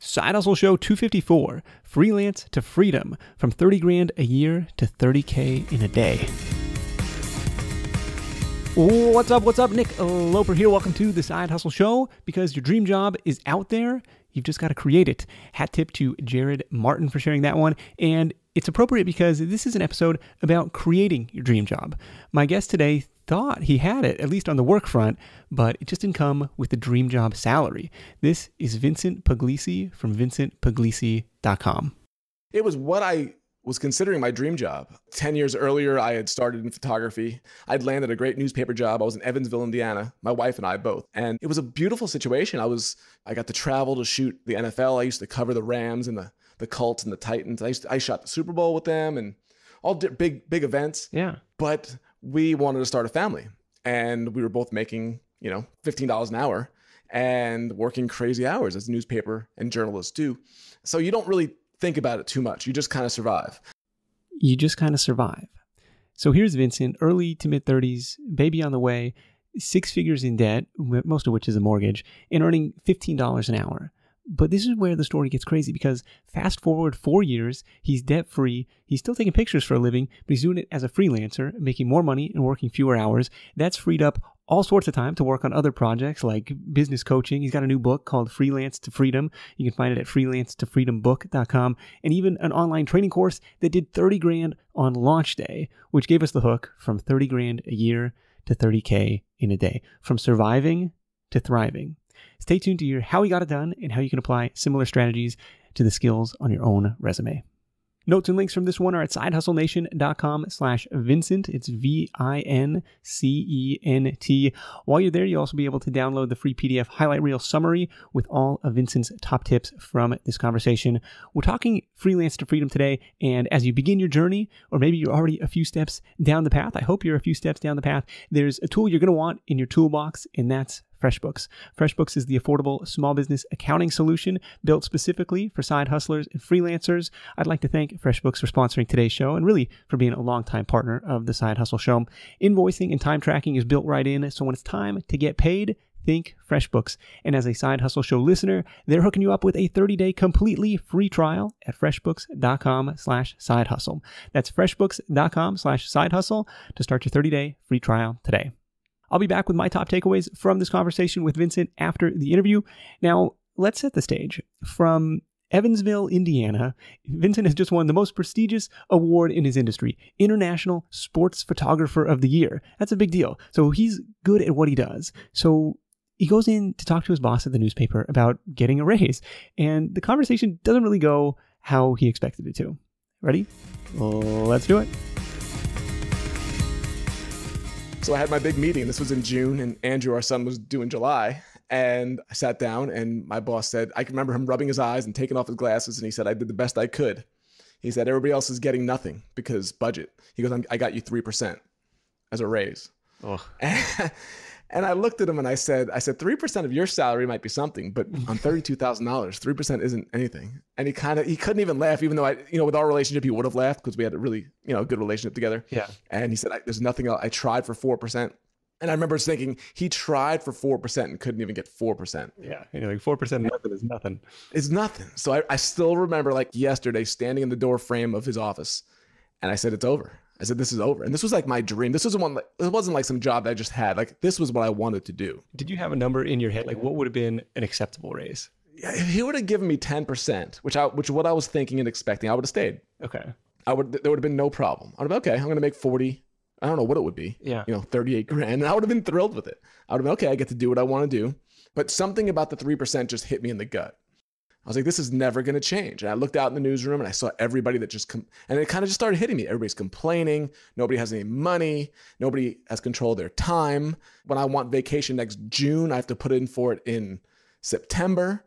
Side Hustle Show 254, Freelance to Freedom, from 30 grand a year to 30K in a day. What's up? Nick Loper here. Welcome to the Side Hustle Show. Because your dream job is out there, you've just got to create it. Hat tip to Jared Martin for sharing that one. And it's appropriate because this is an episode about creating your dream job. My guest today thought he had it, at least on the work front, but it just didn't come with the dream job salary. This is Vincent Pugliese from vincentpugliese.com. It was what I was considering my dream job. 10 years earlier, I had started in photography. I'd landed a great newspaper job. I was in Evansville, Indiana, my wife and I both. And it was a beautiful situation. I got to travel to shoot the NFL. I used to cover the Rams and the Colts and the Titans. I shot the Super Bowl with them and all big events. Yeah. But we wanted to start a family. And we were both making, $15 an hour and working crazy hours as newspaper and journalists do. So you don't really think about it too much. You just kind of survive. So here's Vincent, early to mid 30s, baby on the way, 6 figures in debt, most of which is a mortgage, and earning $15 an hour. But this is where the story gets crazy, because fast forward 4 years, he's debt-free, he's still taking pictures for a living, but he's doing it as a freelancer, making more money and working fewer hours. That's freed up all sorts of time to work on other projects like business coaching. He's got a new book called Freelance to Freedom. You can find it at freelancetofreedombook.com, and even an online training course that did 30 grand on launch day, which gave us the hook from 30 grand a year to 30K in a day, from surviving to thriving. Stay tuned to hear how he got it done and how you can apply similar strategies to the skills on your own resume. Notes and links from this one are at sidehustlenation.com/Vincent. It's Vincent. While you're there, you'll also be able to download the free PDF highlight reel summary with all of Vincent's top tips from this conversation. We're talking freelance to freedom today, and as you begin your journey, or maybe you're already a few steps down the path, I hope you're a few steps down the path, there's a tool you're going to want in your toolbox, and that's FreshBooks. FreshBooks is the affordable small business accounting solution built specifically for side hustlers and freelancers. I'd like to thank FreshBooks for sponsoring today's show and really for being a longtime partner of the Side Hustle Show. Invoicing and time tracking is built right in, so when it's time to get paid, think FreshBooks. And as a Side Hustle Show listener, they're hooking you up with a 30-day completely free trial at freshbooks.com/sidehustle. That's freshbooks.com/sidehustle to start your 30-day free trial today. I'll be back with my top takeaways from this conversation with Vincent after the interview. Now, let's set the stage. From Evansville, Indiana, Vincent has just won the most prestigious award in his industry, International Sports Photographer of the Year. That's a big deal. So he's good at what he does. So he goes in to talk to his boss at the newspaper about getting a raise. And the conversation doesn't really go how he expected it to. Ready? Let's do it. So I had my big meeting. This was in June, and Andrew, our son, was due in July. And I sat down, and my boss said, I can remember him rubbing his eyes and taking off his glasses, and he said, I did the best I could. He said, everybody else is getting nothing because budget. He goes, I got you 3% as a raise. Oh. And I looked at him and I said, 3% of your salary might be something, but on $32,000, 3% isn't anything. And he couldn't even laugh, even though with our relationship, he would have laughed because we had a really, good relationship together. Yeah. And he said, there's nothing else. I tried for 4%. And I remember thinking he tried for 4% and couldn't even get 4%. Yeah. 4% nothing is nothing. It's nothing. So I still remember like yesterday standing in the door frame of his office and I said, it's over. I said, this is over. And this was like my dream. This was one, it wasn't like some job that I just had. Like this was what I wanted to do. Did you have a number in your head? Like what would have been an acceptable raise? Yeah, if he would have given me 10%, which what I was thinking and expecting, I would have stayed. Okay. There would have been no problem. I would have been, okay, I'm going to make 40. I don't know what it would be. Yeah. 38 grand. And I would have been thrilled with it. I would have been, okay, I get to do what I want to do. But something about the 3% just hit me in the gut. I was like, this is never going to change. And I looked out in the newsroom and I saw everybody that and it kind of just started hitting me. Everybody's complaining. Nobody has any money. Nobody has control of their time. When I want vacation next June, I have to put in for it in September.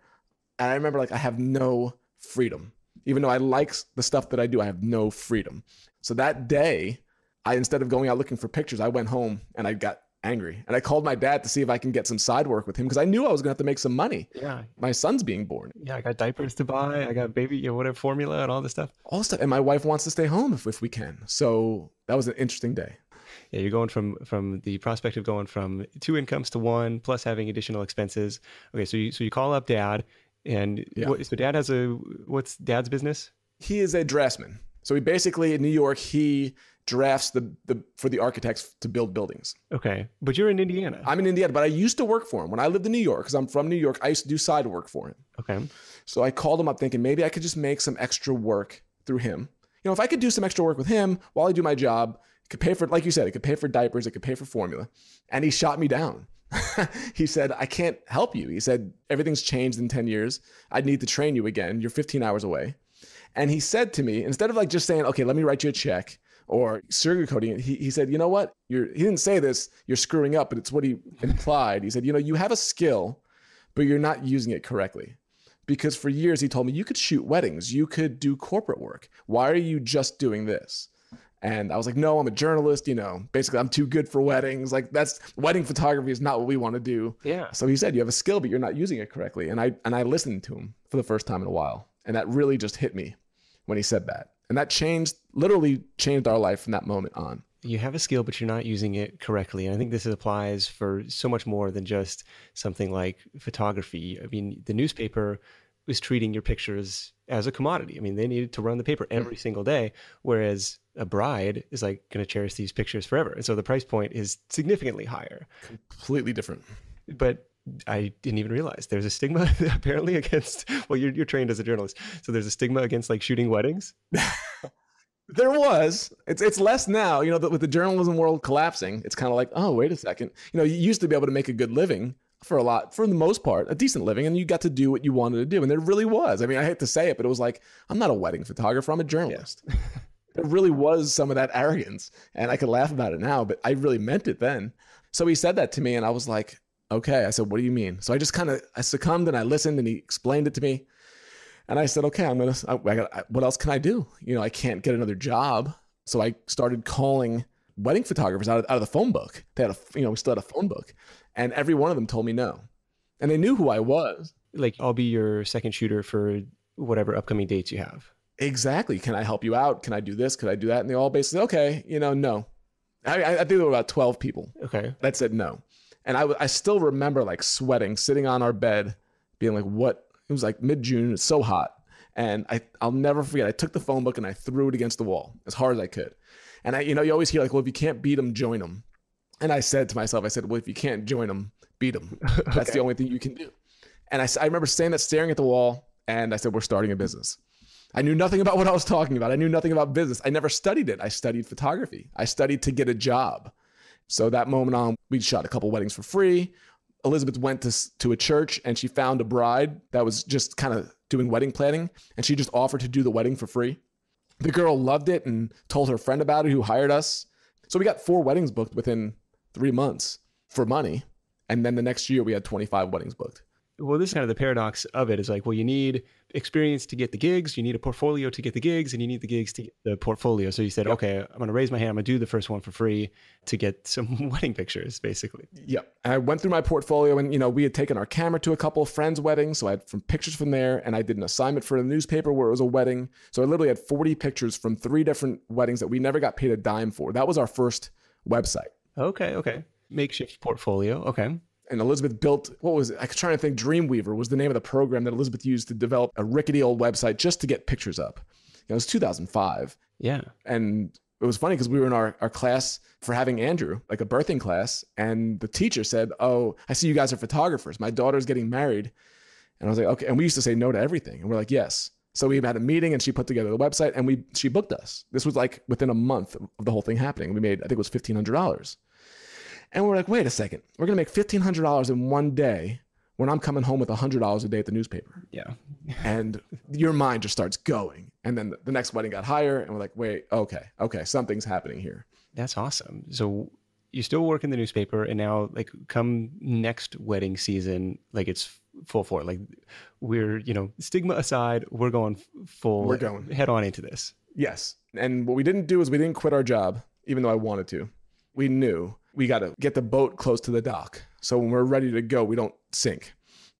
And I remember I have no freedom. Even though I like the stuff that I do, I have no freedom. So that day, instead of going out looking for pictures, I went home and I got angry. And I called my dad to see if I can get some side work with him because I knew I was going to have to make some money. Yeah. My son's being born. Yeah, I got diapers to buy. I got baby, whatever formula and all this stuff. All this stuff. And my wife wants to stay home if we can. So that was an interesting day. Yeah, you're going from the prospect of going from 2 incomes to 1, plus having additional expenses. Okay, so you call up dad. And Yeah. so what's dad's business? He is a draftsman. So he basically, in New York, he drafts for the architects to build buildings. Okay. But you're in Indiana. I'm in Indiana, but I used to work for him. When I lived in New York, because I'm from New York, I used to do side work for him. Okay. So I called him up thinking maybe I could just make some extra work through him. You know, if I could do some extra work with him while I do my job, it could pay for, like you said, it could pay for diapers, it could pay for formula. And he shot me down. He said, I can't help you. He said, everything's changed in 10 years. I'd need to train you again. You're 15 hours away. And he said to me, instead of like just saying, okay, let me write you a check or sugarcoating it, he said, you know what? He didn't say this, you're screwing up, but it's what he implied. He said, you know, you have a skill, but you're not using it correctly. Because for years he told me, you could shoot weddings, you could do corporate work. Why are you just doing this? And I was like, no, I'm a journalist, you know, basically I'm too good for weddings. Like wedding photography is not what we want to do. Yeah. So he said, you have a skill, but you're not using it correctly. And I listened to him for the first time in a while. And that really just hit me when he said that. And that literally changed our life from that moment on. You have a skill, but you're not using it correctly. And I think this applies for so much more than just something like photography. I mean, the newspaper was treating your pictures as a commodity. I mean, they needed to run the paper every single day, whereas a bride is like going to cherish these pictures forever. And so the price point is significantly higher. Completely different. But I didn't even realize there's a stigma apparently against, well, you're trained as a journalist. So there's a stigma against like shooting weddings. There was. It's less now, you know, with the journalism world collapsing, it's kind of like, oh, wait a second. You know, you used to be able to make a good living for the most part, a decent living, and you got to do what you wanted to do. And there really was. I mean, I hate to say it, but it was like, I'm not a wedding photographer, I'm a journalist. Yeah. There really was some of that arrogance, and I could laugh about it now, but I really meant it then. So he said that to me, and I was like, okay. I said, what do you mean? So I just I succumbed and I listened, and he explained it to me. And I said, okay, what else can I do? You know, I can't get another job. So I started calling wedding photographers out of the phone book. They had we still had a phone book, and every one of them told me no. And they knew who I was. Like, I'll be your second shooter for whatever upcoming dates you have. Exactly. Can I help you out? Can I do this? Could I do that? And they all basically, okay, no. I think there were about 12 people. Okay. That said no. And I still remember like sweating, sitting on our bed, being like, what? It was like mid-June. It's so hot. And I'll never forget. I took the phone book and I threw it against the wall as hard as I could. And you always hear like, well, if you can't beat them, join them. And I said to myself, well, if you can't join them, beat them. That's okay. The only thing you can do. And I remember saying that, staring at the wall. And I said, we're starting a business. I knew nothing about what I was talking about. I knew nothing about business. I never studied it. I studied photography. I studied to get a job. So that moment on, we shot a couple weddings for free. Elizabeth went to a church and she found a bride that was just kind of doing wedding planning. And she just offered to do the wedding for free. The girl loved it and told her friend about it who hired us. So we got 4 weddings booked within 3 months for money. And then the next year we had 25 weddings booked. Well, this is kind of the paradox of it. Is like, well, you need experience to get the gigs, you need a portfolio to get the gigs, and you need the gigs to get the portfolio. So you said, okay, I'm going to raise my hand. I'm going to do the first one for free to get some wedding pictures, basically. Yeah. And I went through my portfolio and, we had taken our camera to a couple of friends' weddings. So I had pictures from there, and I did an assignment for a newspaper where it was a wedding. So I literally had 40 pictures from 3 different weddings that we never got paid a dime for. That was our first website. Okay. Makeshift portfolio. Okay. And Elizabeth built, what was it? I'm trying to think. Dreamweaver was the name of the program that Elizabeth used to develop a rickety old website just to get pictures up. It was 2005. Yeah. And it was funny because we were in our class for having Andrew, like a birthing class. And the teacher said, oh, I see you guys are photographers. My daughter's getting married. And I was like, okay. And we used to say no to everything. And we're like, yes. So we had a meeting and she put together the website and she booked us. This was like within a month of the whole thing happening. We made, I think it was $1,500. And we're like, wait a second, we're going to make $1,500 in one day when I'm coming home with $100 a day at the newspaper. Yeah. And your mind just starts going. And then the next wedding got higher and we're like, wait, okay, something's happening here. That's awesome. So you still work in the newspaper, and now like come next wedding season, like it's full for it. Like we're, stigma aside, we're going full, we're going head on into this. Yes. And what we didn't do is we didn't quit our job, even though I wanted to. We knew we got to get the boat close to the dock. So when we're ready to go, we don't sink.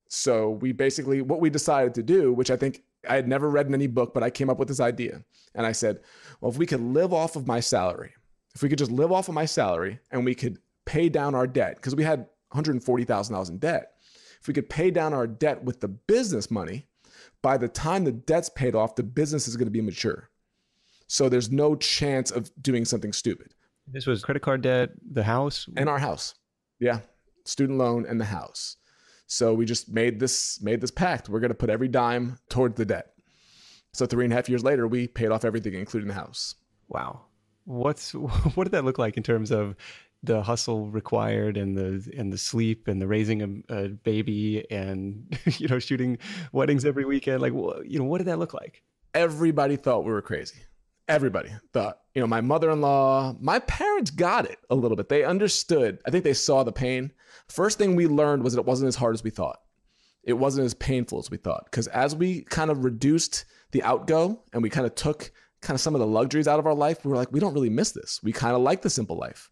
So we basically, what we decided to do, which I think I had never read in any book, but I came up with this idea. And I said, well, if we could live off of my salary, if we could just live off of my salary and we could pay down our debt, because we had $140,000 in debt. If if we could pay down our debt with the business money, by the time the debt's paid off, the business is going to be mature. So there's no chance of doing something stupid. This was credit card debt, the house? And our house. Yeah. Student loan and the house. So we just made this pact. We're going to put every dime toward the debt. So 3.5 years later, we paid off everything, including the house. Wow. What did that look like in terms of the hustle required and the sleep and the raising a baby and, shooting weddings every weekend? Like, what did that look like? Everybody thought we were crazy. Everybody thought, my mother-in-law, my parents got it a little bit. They understood. I think they saw the pain. First thing we learned was that it wasn't as hard as we thought. It wasn't as painful as we thought. Because as we kind of reduced the outgo and we kind of took kind of some of the luxuries out of our life, we were like, we don't really miss this. We kind of like the simple life.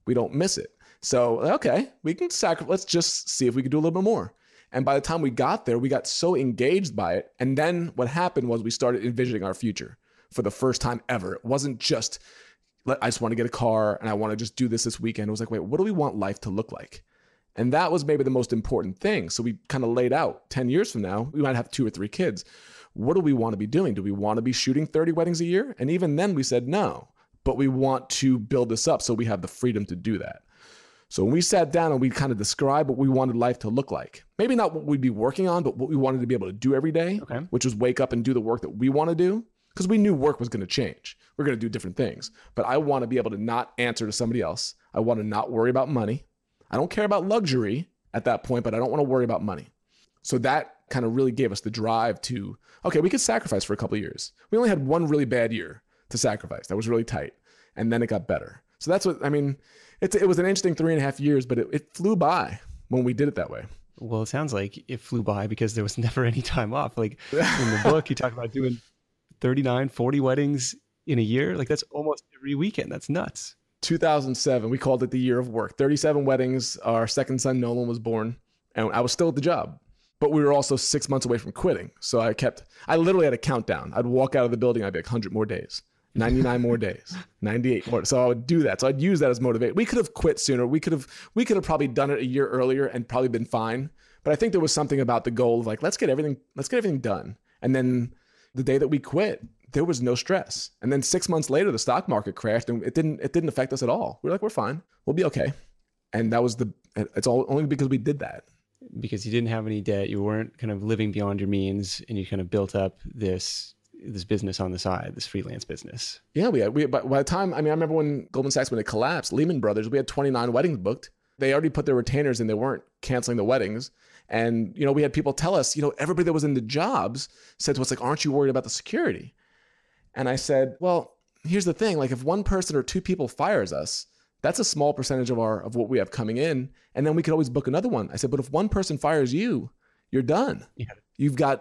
We don't miss it. So, okay, we can sacrifice. Let's just see if we can do a little bit more. And by the time we got there, we got so engaged by it. And then what happened was we started envisioning our future. For the first time ever. It wasn't just, I just want to get a car and I want to just do this weekend. It was like, wait, what do we want life to look like? And that was maybe the most important thing. So we kind of laid out 10 years from now, we might have 2 or 3 kids. What do we want to be doing? Do we want to be shooting 30 weddings a year? And even then we said no, but we want to build this up so we have the freedom to do that. So when we sat down and we kind of described what we wanted life to look like, maybe not what we'd be working on, but what we wanted to be able to do every day, which was wake up and do the work that we want to do. Because we knew work was going to change. We're going to do different things. But I want to be able to not answer to somebody else. I want to not worry about money. I don't care about luxury at that point, but I don't want to worry about money. So that kind of really gave us the drive to, okay, we could sacrifice for a couple of years. We only had one really bad year to sacrifice. That was really tight. And then it got better. So that's what, it was an interesting 3.5 years, but it flew by when we did it that way. Well, it sounds like it flew by because there was never any time off. Like in the book, you talk about doing 39, 40 weddings in a year. Like that's almost every weekend. That's nuts. 2007, we called it the year of work. 37 weddings. Our second son, Nolan, was born and I was still at the job, but we were also 6 months away from quitting. So I literally had a countdown. I'd walk out of the building. I'd be like 100 more days, 99 more days, 98 more. So I would do that. So I'd use that as motivation. We could have quit sooner. We could have probably done it a year earlier and probably been fine. But I think there was something about the goal of like, let's get everything done. And then the day that we quit, there was no stress. And then 6 months later, the stock market crashed and it didn't affect us at all. We're like, we're fine. We'll be okay. And it's all only because we did that. Because you didn't have any debt. You weren't kind of living beyond your means and you kind of built up this business on the side, this freelance business. Yeah, by the time, I remember when Goldman Sachs, when it collapsed, Lehman Brothers, we had 29 weddings booked. They already put their retainers in. They weren't canceling the weddings. And, we had people tell us, everybody that was in the jobs said to us, like, aren't you worried about the security? And I said, well, here's the thing. Like if one person or 2 people fires us, that's a small percentage of what we have coming in. And then we could always book another one. I said, but if one person fires you, you're done. Yeah.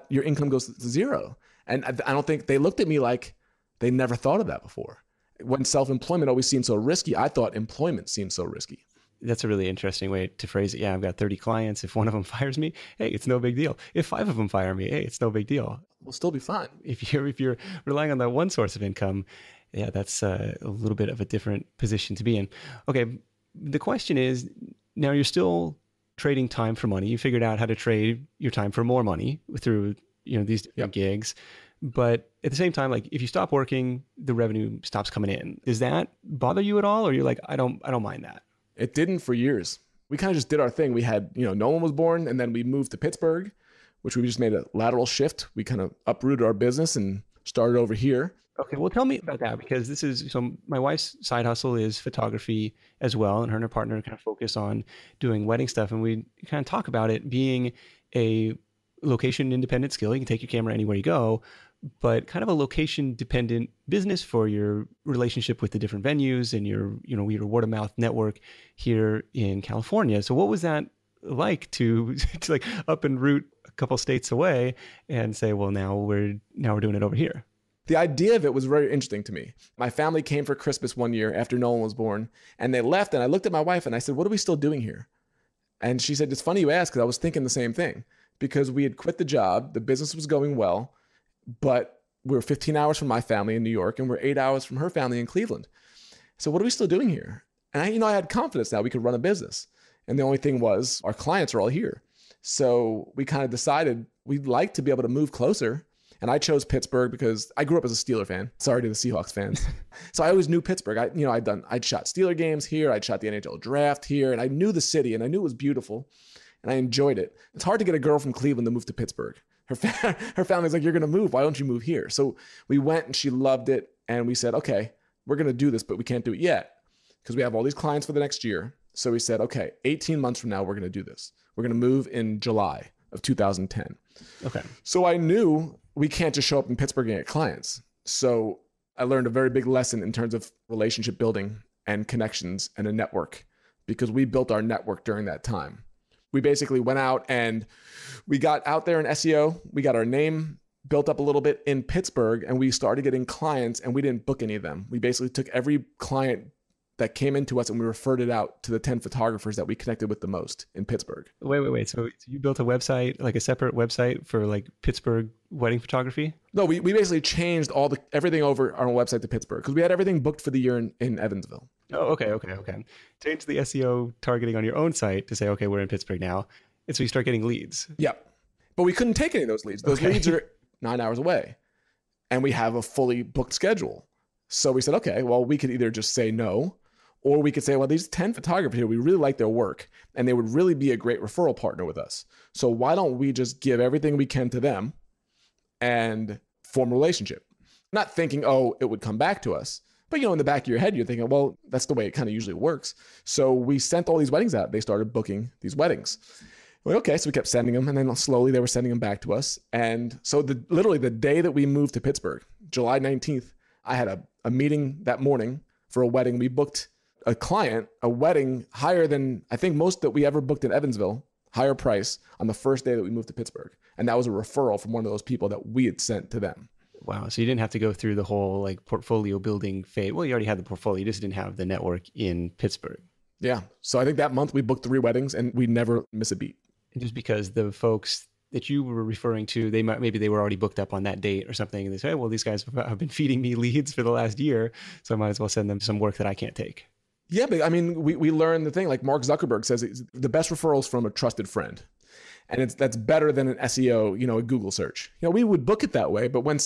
Your income goes to zero. And I don't think they looked at me like they never thought of that before. When self-employment always seemed so risky, I thought employment seemed so risky. That's a really interesting way to phrase it. Yeah, I've got 30 clients. If one of them fires me, hey, it's no big deal. If 5 of them fire me, hey, it's no big deal. We'll still be fine. If you're relying on that one source of income, yeah, that's a little bit of a different position to be in. Okay, the question is, now you're still trading time for money. You figured out how to trade your time for more money through these different gigs. But at the same time, like if you stop working, the revenue stops coming in. Does that bother you at all? Or you're like, I don't mind that? It didn't for years. We kind of just did our thing. We had, Nolan was born and then we moved to Pittsburgh, which we just made a lateral shift. We kind of uprooted our business and started over here. Okay, well, tell me about that because so my wife's side hustle is photography as well. And her and her partner kind of focus on doing wedding stuff. And we kind of talk about it being a location independent skill. You can take your camera anywhere you go, but kind of a location dependent business for your relationship with the different venues and your word of mouth network here in California. So what was that like to like up and root a couple states away and say, well, now we're doing it over here? The idea of it was very interesting to me. My family came for Christmas one year after Nolan was born and they left and I looked at my wife and I said, what are we still doing here? And she said, it's funny you ask because I was thinking the same thing because we had quit the job. The business was going well. But we're 15 hours from my family in New York and we're 8 hours from her family in Cleveland. So what are we still doing here? And I had confidence now we could run a business. And the only thing was our clients are all here. So we kind of decided we'd like to be able to move closer. And I chose Pittsburgh because I grew up as a Steeler fan. Sorry to the Seahawks fans. So I always knew Pittsburgh. I'd shot Steeler games here. I'd shot the NHL draft here, and I knew the city, and I knew it was beautiful, and I enjoyed it. It's hard to get a girl from Cleveland to move to Pittsburgh. Her family's like, "You're going to move. Why don't you move here?" So we went, and she loved it. And we said, "Okay, we're going to do this, but we can't do it yet because we have all these clients for the next year." So we said, "Okay, 18 months from now, we're going to do this. We're going to move in July of 2010. Okay. So I knew we can't just show up in Pittsburgh and get clients. So I learned a very big lesson in terms of relationship building and connections and a network, because we built our network during that time. We basically went out and we got out there in SEO. We got our name built up a little bit in Pittsburgh, and we started getting clients, and we didn't book any of them. We basically took every client that came into us and we referred it out to the 10 photographers that we connected with the most in Pittsburgh. Wait. So you built a website, like a separate website for like Pittsburgh wedding photography? No, we basically changed everything over on our website to Pittsburgh because we had everything booked for the year in Evansville. Oh, okay. Change the SEO targeting on your own site to say, okay, we're in Pittsburgh now. And so you start getting leads. Yep. But we couldn't take any of those leads. Those leads are 9 hours away, and we have a fully booked schedule. So we said, okay, well, we could either just say no, or we could say, well, these 10 photographers here, we really like their work, and they would really be a great referral partner with us. So why don't we just give everything we can to them and form a relationship? Not thinking, oh, it would come back to us. But, in the back of your head, you're thinking, well, that's the way it kind of usually works. So we sent all these weddings out. They started booking these weddings. Okay, so we kept sending them, and then slowly they were sending them back to us. And so literally the day that we moved to Pittsburgh, July 19th, I had a meeting that morning for a wedding. We booked a wedding higher than I think most that we ever booked in Evansville, higher price on the first day that we moved to Pittsburgh. And that was a referral from one of those people that we had sent to them. Wow. So you didn't have to go through the whole like portfolio building phase. Well, you already had the portfolio. You just didn't have the network in Pittsburgh. Yeah. So I think that month we booked 3 weddings and we never miss a beat. And just because the folks that you were referring to, maybe they were already booked up on that date or something. And they say, hey, well, these guys have been feeding me leads for the last year, so I might as well send them some work that I can't take. Yeah, but I mean, we learned the thing, like Mark Zuckerberg says, the best referrals from a trusted friend. And that's better than an SEO, a Google search. We would book it that way. But when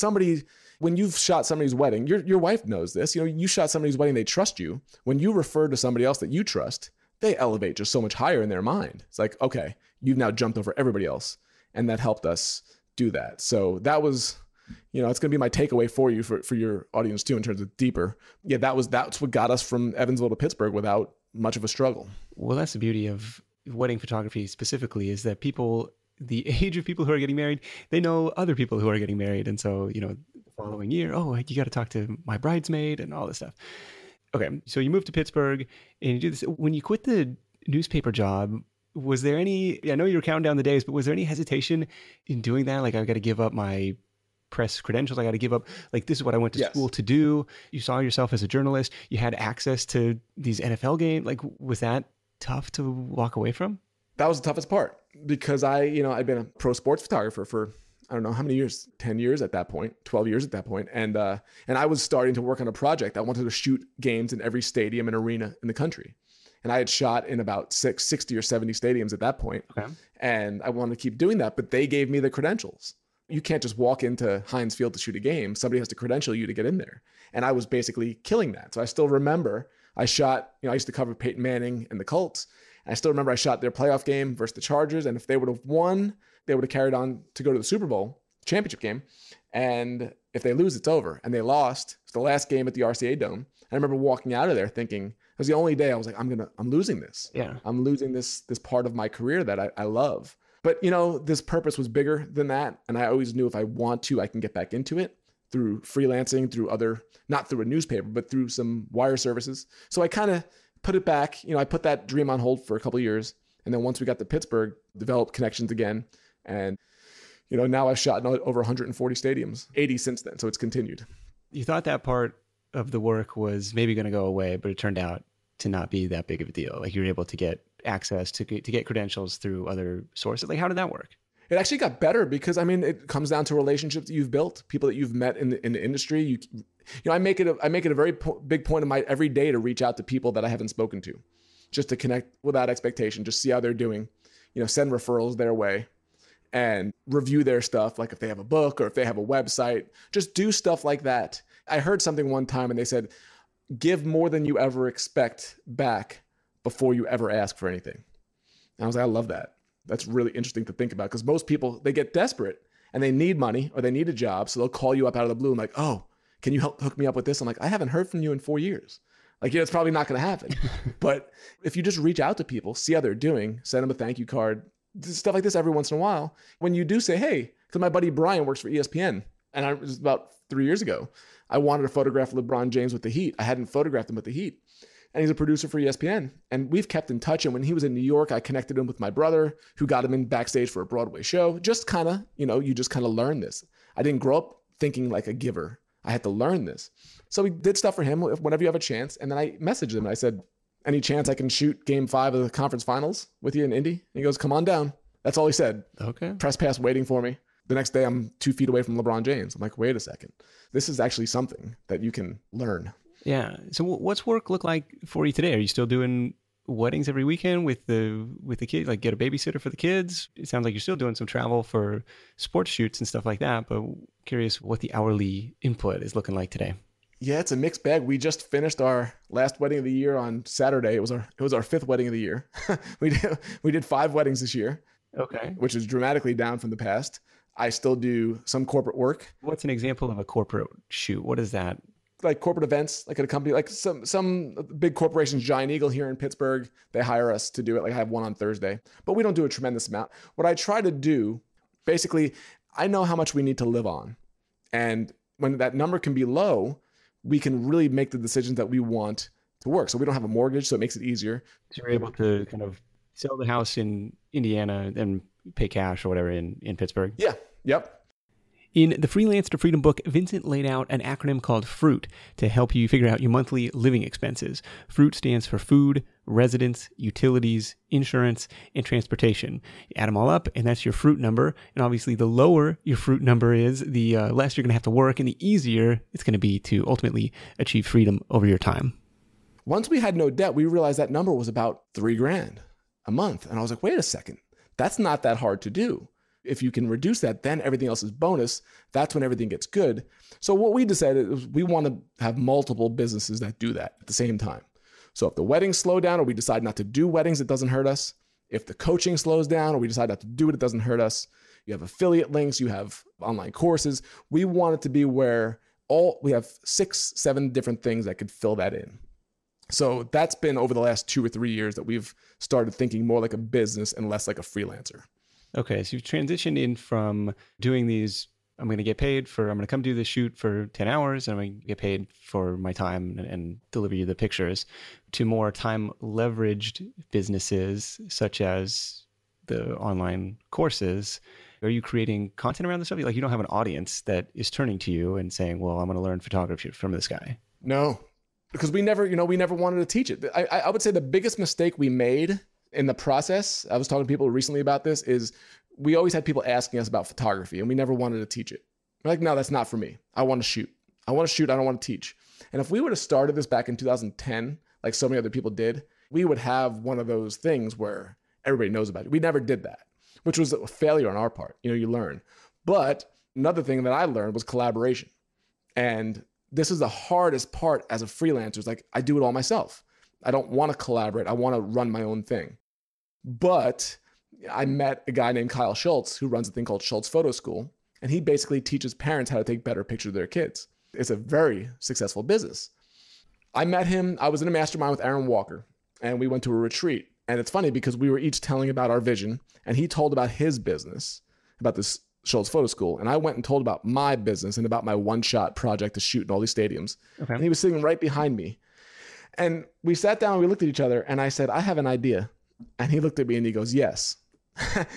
you've shot somebody's wedding, your wife knows this, you shot somebody's wedding, they trust you. When you refer to somebody else that you trust, they elevate just so much higher in their mind. It's like, okay, you've now jumped over everybody else. And that helped us do that. So that was, it's going to be my takeaway for you, for your audience too, in terms of deeper. Yeah, that's what got us from Evansville to Pittsburgh without much of a struggle. Well, that's the beauty of wedding photography specifically, is that the age of people who are getting married, they know other people who are getting married. And so, the following year, oh, you got to talk to my bridesmaid and all this stuff. Okay. So you moved to Pittsburgh and you do this. When you quit the newspaper job, was there any, I know you were counting down the days, but was there any hesitation in doing that? Like, I've got to give up my press credentials. I got to give up, like, this is what I went to school to do. You saw yourself as a journalist. You had access to these NFL games. Like, was that tough to walk away from? That was the toughest part because I'd been a pro sports photographer for, I don't know how many years, 10 years at that point, 12 years at that point. And I was starting to work on a project. I wanted to shoot games in every stadium and arena in the country. And I had shot in about 60 or 70 stadiums at that point. Okay. And I wanted to keep doing that, but they gave me the credentials. You can't just walk into Heinz Field to shoot a game. Somebody has to credential you to get in there. And I was basically killing that. So I still remember I shot, I used to cover Peyton Manning and the Colts. And I still remember I shot their playoff game versus the Chargers. And if they would have won, they would have carried on to go to the Super Bowl championship game. And if they lose, it's over. And they lost. It's the last game at the RCA Dome. I remember walking out of there thinking, it was the only day I was like, I'm losing this. Yeah. I'm losing this part of my career that I love. But, this purpose was bigger than that. And I always knew if I want to, I can get back into it through freelancing, through not through a newspaper, but through some wire services. So I kind of put it back. I put that dream on hold for a couple of years. And then once we got to Pittsburgh, developed connections again. And, now I've shot in over 140 stadiums, 80 since then. So it's continued. You thought that part of the work was maybe going to go away, but it turned out to not be that big of a deal. Like, you were able to get access to get credentials through other sources. Like, how did that work? It actually got better because, it comes down to relationships that you've built, people that you've met in the industry. I make it a very big point of my every day to reach out to people that I haven't spoken to, just to connect without expectation, just see how they're doing. send referrals their way and review their stuff. Like if they have a book or if they have a website, just do stuff like that. I heard something one time and they said, give more than you ever expect back before you ever ask for anything. And I was like, I love that. That's really interesting to think about, because most people, they get desperate and they need money or they need a job. So they'll call you up out of the blue and like, oh, can you help hook me up with this? I'm like, I haven't heard from you in 4 years. Like, it's probably not going to happen. But if you just reach out to people, see how they're doing, send them a thank you card, stuff like this every once in a while. When you do say, hey, because my buddy Brian works for ESPN, and it was about 3 years ago, I wanted to photograph LeBron James with the Heat. I hadn't photographed him with the Heat. And he's a producer for ESPN. And we've kept in touch. And when he was in New York, I connected him with my brother, who got him in backstage for a Broadway show. Just kind of, you just kind of learn this. I didn't grow up thinking like a giver. I had to learn this. So we did stuff for him whenever you have a chance. And then I messaged him and I said, any chance I can shoot game 5 of the conference finals with you in Indy? And he goes, come on down. That's all he said. Okay. Press pass waiting for me. The next day I'm 2 feet away from LeBron James. I'm like, wait a second. This is actually something that you can learn. Yeah. So what's work look like for you today? Are you still doing weddings every weekend with the kids? Like, get a babysitter for the kids? It sounds like you're still doing some travel for sports shoots and stuff like that, but curious what the hourly input is looking like today. Yeah, it's a mixed bag. We just finished our last wedding of the year on Saturday. It was our 5th wedding of the year. we did 5 weddings this year. Okay. Which is dramatically down from the past. I still do some corporate work. What's an example of a corporate shoot? What is that? Like corporate events, like at a company, like some big corporations, Giant Eagle here in Pittsburgh, they hire us to do it. Like I have one on Thursday, but we don't do a tremendous amount. What I try to do, basically, I know how much we need to live on. And when that number can be low, we can really make the decisions that we want to work. So we don't have a mortgage, so it makes it easier. So you're able to kind of sell the house in Indiana and pay cash or whatever in Pittsburgh? Yeah. Yep. In the Freelance to Freedom book, Vincent laid out an acronym called FRUIT to help you figure out your monthly living expenses. FRUIT stands for food, residence, utilities, insurance, and transportation. You add them all up, and that's your FRUIT number. And obviously, the lower your FRUIT number is, the less you're going to have to work, and the easier it's going to be to ultimately achieve freedom over your time. Once we had no debt, we realized that number was about $3,000 a month. And I was like, wait a second, that's not that hard to do. If you can reduce that, then everything else is bonus. That's when everything gets good. So what we decided is we want to have multiple businesses that do that at the same time. So if the weddings slow down or we decide not to do weddings, it doesn't hurt us. If the coaching slows down or we decide not to do it, it doesn't hurt us. You have affiliate links, you have online courses. We want it to be where we have 6, 7 different things that could fill that in. So that's been over the last 2 or 3 years that we've started thinking more like a business and less like a freelancer. Okay, so you've transitioned in from doing these, I'm going to come do this shoot for 10 hours and I'm going to get paid for my time and deliver you the pictures, to more time leveraged businesses such as the online courses. Are you creating content around this stuff? Like, you don't have an audience that is turning to you and saying, well, I'm going to learn photography from this guy. No, because we never wanted to teach it. I would say the biggest mistake we made in the process, I was talking to people recently about this, is we always had people asking us about photography and we never wanted to teach it. We're like, no, that's not for me. I want to shoot. I don't want to teach. And if we would have started this back in 2010, like so many other people did, we would have one of those things where everybody knows about it. We never did that, which was a failure on our part. You learn. But another thing that I learned was collaboration. And this is the hardest part as a freelancer. It's like, I do it all myself. I don't want to collaborate. I want to run my own thing. But I met a guy named Kyle Schultz who runs a thing called Schultz Photo School. And he basically teaches parents how to take better pictures of their kids. It's a very successful business. I met him. I was in a mastermind with Aaron Walker and we went to a retreat. And it's funny because we were each telling about our vision and he told about his business, about this Schultz Photo School. And I went and told about my business and about my one-shot project to shoot in all these stadiums. Okay. And he was sitting right behind me. And we sat down and we looked at each other and I said, I have an idea. And he looked at me and he goes, yes.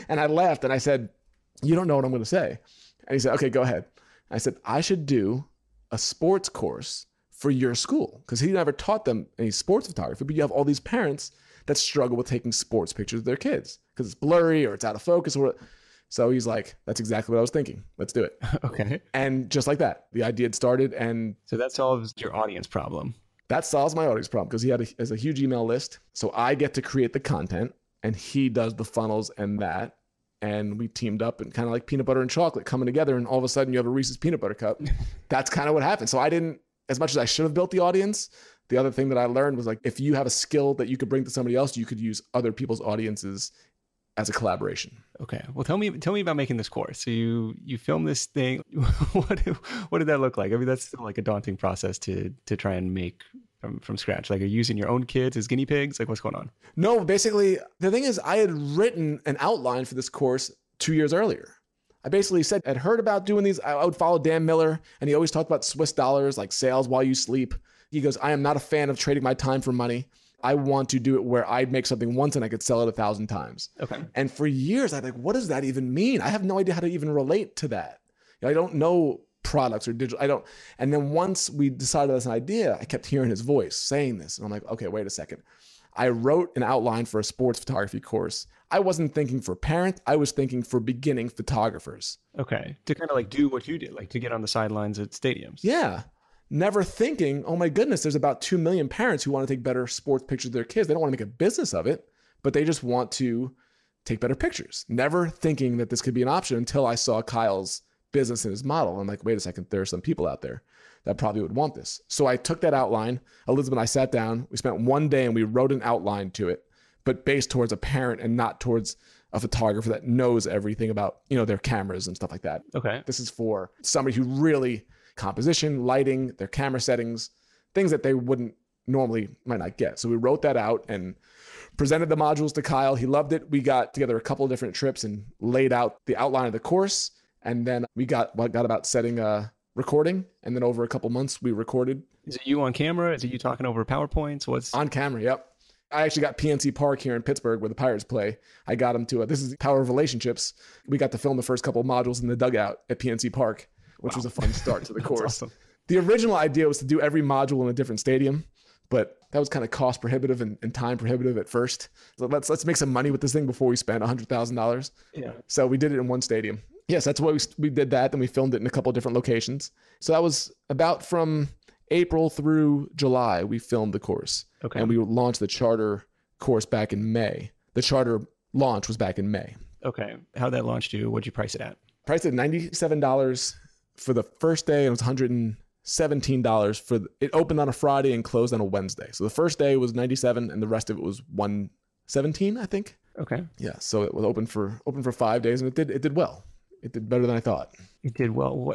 And I laughed and I said, you don't know what I'm going to say. And he said, okay, go ahead. I said, I should do a sports course for your school, because he never taught them any sports photography, but you have all these parents that struggle with taking sports pictures of their kids because it's blurry or it's out of focus. So he's like, that's exactly what I was thinking. Let's do it. Okay. And just like that, the idea had started. And so that solves your audience problem. That solves my audience problem because he has a huge email list. So I get to create the content and he does the funnels and that. And we teamed up and kind of like peanut butter and chocolate coming together. And all of a sudden you have a Reese's peanut butter cup. That's kind of what happened. So I didn't, as much as I should have built the audience, the other thing that I learned was like, if you have a skill that you could bring to somebody else, you could use other people's audiences as a collaboration. Okay. Well, tell me about making this course. So you filmed this thing. What did that look like? I mean, that's still like a daunting process to try and make from scratch. Like, are you using your own kids as guinea pigs? Like, what's going on? No, basically, the thing is, I had written an outline for this course 2 years earlier. I basically said, I'd heard about doing these. I would follow Dan Miller, and he always talked about Swiss dollars, like sales while you sleep. He goes, I am not a fan of trading my time for money. I want to do it where I'd make something once and I could sell it 1,000 times. Okay. And for years, I'd be like, what does that even mean? I have no idea how to even relate to that. I don't know products or digital. And then once we decided that's an idea, I kept hearing his voice saying this. And I'm like, okay, wait a second. I wrote an outline for a sports photography course. I wasn't thinking for parents. I was thinking for beginning photographers. Okay. To kind of like do what you did, like to get on the sidelines at stadiums. Yeah. Never thinking, oh my goodness, there's about 2 million parents who want to take better sports pictures of their kids. They don't want to make a business of it, but they just want to take better pictures. Never thinking that this could be an option until I saw Kyle's business and his model. I'm like, wait a second, there are some people out there that probably would want this. So I took that outline. Elizabeth and I sat down. We spent one day and we wrote an outline to it, but based towards a parent and not towards a photographer that knows everything about, their cameras and stuff like that. Okay. This is for somebody who really composition, lighting, their camera settings, things that they might not get. So we wrote that out and presented the modules to Kyle. He loved it. We got together a couple of different trips and laid out the outline of the course. And then we got about setting a recording. And then over a couple months, we recorded. Is it you on camera? Is it you talking over PowerPoints? What's on camera? Yep. I actually got PNC Park here in Pittsburgh where the Pirates play. I got him to this is the power of relationships. We got to film the first couple of modules in the dugout at PNC Park, which was a fun start to the course. Awesome. The original idea was to do every module in a different stadium, but that was kind of cost prohibitive and time prohibitive at first. So let's make some money with this thing before we spend $100,000. Yeah. So we did it in one stadium. Yes, that's what we did that. Then we filmed it in a couple of different locations. So that was about from April through July, we filmed the course. Okay. And we launched the charter course back in May. The charter launch was back in May. Okay. How'd that launch do? What'd you price it at? Priced at $97 for the first day. It was $117 it opened on a Friday and closed on a Wednesday. So the first day was $97 and the rest of it was $117, I think. Okay. Yeah. So it was open for 5 days and it did well. It did better than I thought. It did well.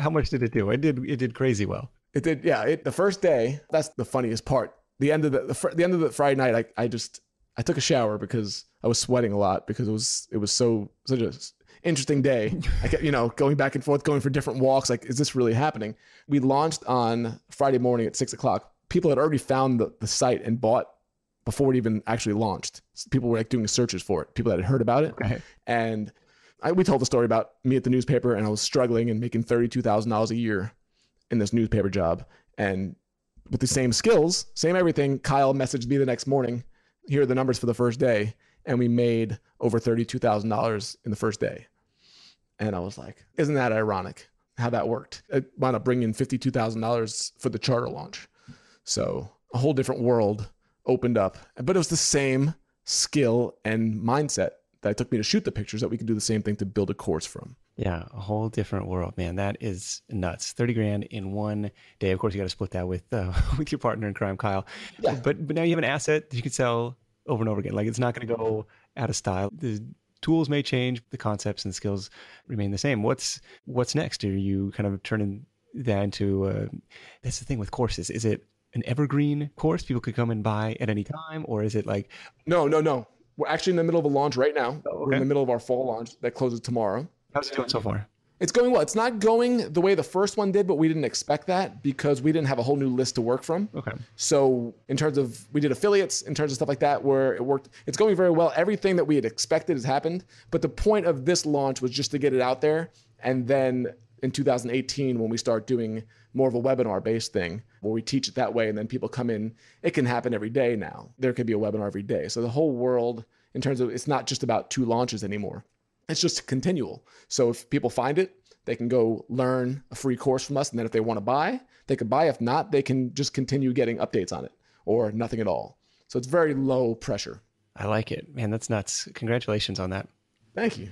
How much did it do? It did crazy well. It did. Yeah. The first day, that's the funniest part. The end of the Friday night, I took a shower because I was sweating a lot because it was such a interesting day. I kept, going back and forth, going for different walks. Like, is this really happening? We launched on Friday morning at 6:00. People had already found the site and bought before it even actually launched. People were like doing searches for it. People that had heard about it. Okay. And we told the story about me at the newspaper and I was struggling and making $32,000 a year in this newspaper job. And with the same skills, same everything, Kyle messaged me the next morning. Here are the numbers for the first day. And we made over $32,000 in the first day. And I was like, isn't that ironic how that worked? It wound up bringing in $52,000 for the charter launch. So a whole different world opened up, but it was the same skill and mindset that took me to shoot the pictures that we could do the same thing to build a course from. Yeah, a whole different world, man. That is nuts. 30 grand in one day. Of course, you got to split that with your partner in crime, Kyle. Yeah. But now you have an asset that you can sell over and over again. Like, it's not going to go out of style. The tools may change, the concepts and skills remain the same. What's next? Are you kind of turning that into that's the thing with courses. Is it an evergreen course people could come and buy at any time? Or is it like... No. We're actually in the middle of a launch right now. Oh, okay. We're in the middle of our fall launch that closes tomorrow. How's it doing so far? It's going well. It's not going the way the first one did, but we didn't expect that because we didn't have a whole new list to work from. Okay. So in terms of, we did affiliates, in terms of stuff like that, where it worked, it's going very well. Everything that we had expected has happened. But the point of this launch was just to get it out there. And then in 2018, when we start doing more of a webinar-based thing, where we teach it that way, and then people come in, it can happen every day now. There could be a webinar every day. So the whole world, in terms of, it's not just about 2 launches anymore. It's just continual. So if people find it, they can go learn a free course from us. And then if they want to buy, they could buy. If not, they can just continue getting updates on it or nothing at all. So it's very low pressure. I like it. Man, that's nuts. Congratulations on that. Thank you.